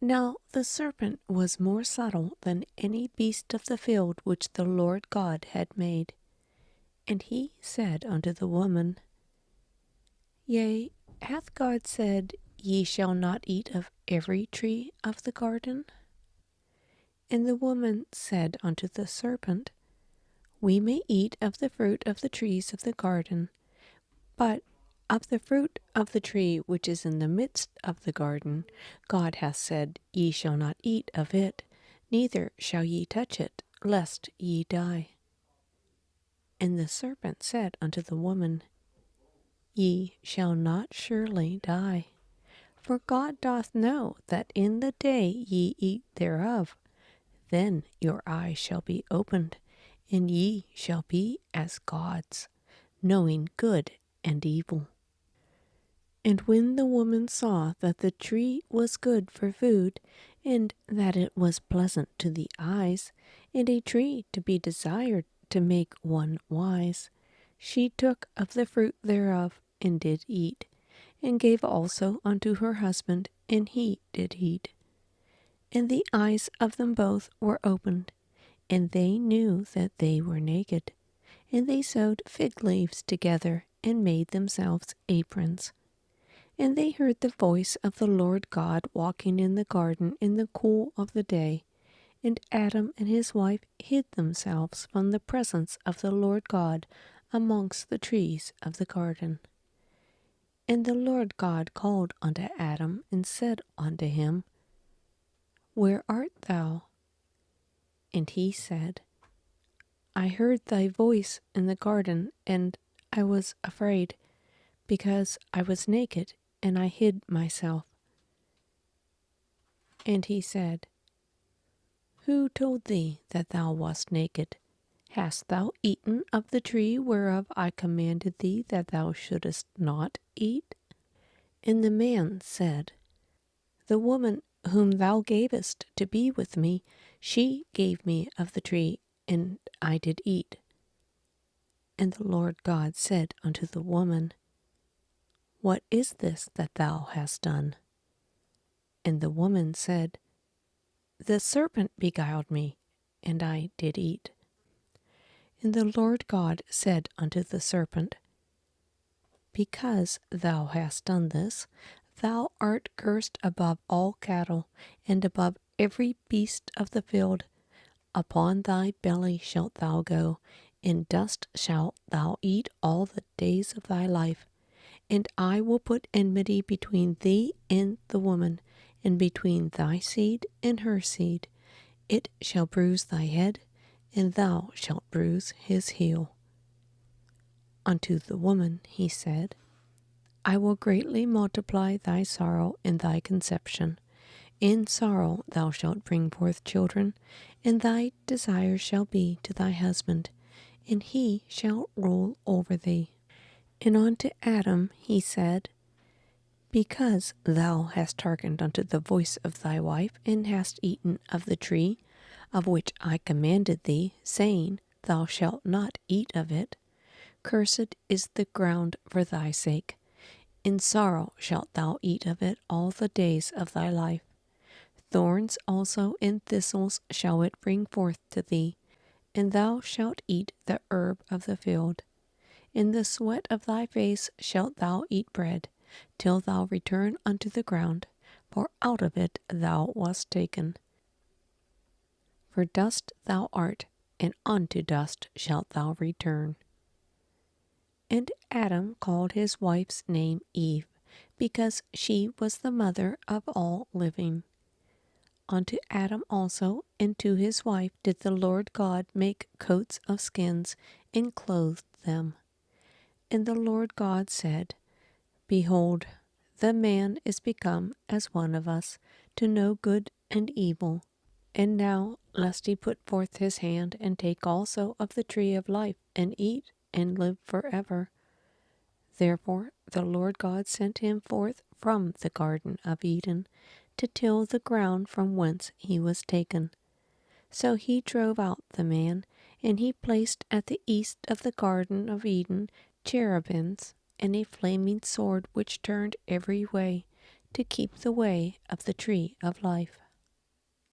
Now the serpent was more subtle than any beast of the field which the Lord God had made. And he said unto the woman, Yea, hath God said, Ye shall not eat of every tree of the garden? And the woman said unto the serpent, We may eat of the fruit of the trees of the garden, but of the fruit of the tree which is in the midst of the garden, God hath said, Ye shall not eat of it, neither shall ye touch it, lest ye die. And the serpent said unto the woman, Ye shall not surely die. For God doth know that in the day ye eat thereof, then your eyes shall be opened, and ye shall be as gods, knowing good and evil. And when the woman saw that the tree was good for food, and that it was pleasant to the eyes, and a tree to be desired to make one wise, she took of the fruit thereof, and did eat, and gave also unto her husband, and he did eat. And the eyes of them both were opened, and they knew that they were naked. And they sewed fig leaves together, and made themselves aprons. And they heard the voice of the Lord God walking in the garden in the cool of the day. And Adam and his wife hid themselves from the presence of the Lord God amongst the trees of the garden. And the Lord God called unto Adam, and said unto him, Where art thou? And he said, I heard thy voice in the garden, and I was afraid, because I was naked, and I hid myself. And he said, Who told thee that thou wast naked? Hast thou eaten of the tree whereof I commanded thee that thou shouldest not eat? And the man said, The woman whom thou gavest to be with me, she gave me of the tree, and I did eat. And the Lord God said unto the woman, What is this that thou hast done? And the woman said, The serpent beguiled me, and I did eat. And the Lord God said unto the serpent, Because thou hast done this, thou art cursed above all cattle, and above every beast of the field. Upon thy belly shalt thou go, and dust shalt thou eat all the days of thy life. And I will put enmity between thee and the woman, and between thy seed and her seed. It shall bruise thy head, and thou shalt bruise his heel. Unto the woman he said, I will greatly multiply thy sorrow and thy conception. In sorrow thou shalt bring forth children, and thy desire shall be to thy husband, and he shall rule over thee. And unto Adam he said, Because thou hast hearkened unto the voice of thy wife, and hast eaten of the tree of which I commanded thee, saying, Thou shalt not eat of it, cursed is the ground for thy sake. In sorrow shalt thou eat of it all the days of thy life. Thorns also and thistles shall it bring forth to thee, and thou shalt eat the herb of the field. In the sweat of thy face shalt thou eat bread, till thou return unto the ground, for out of it thou wast taken. For dust thou art, and unto dust shalt thou return. And Adam called his wife's name Eve, because she was the mother of all living. Unto Adam also and to his wife did the Lord God make coats of skins, and clothed them. And the Lord God said, Behold, the man is become as one of us, to know good and evil. And now, lest he put forth his hand, and take also of the tree of life, and eat, and live forever. Therefore the Lord God sent him forth from the garden of Eden, to till the ground from whence he was taken. So he drove out the man, and he placed at the east of the garden of Eden cherubims, and a flaming sword which turned every way, to keep the way of the tree of life.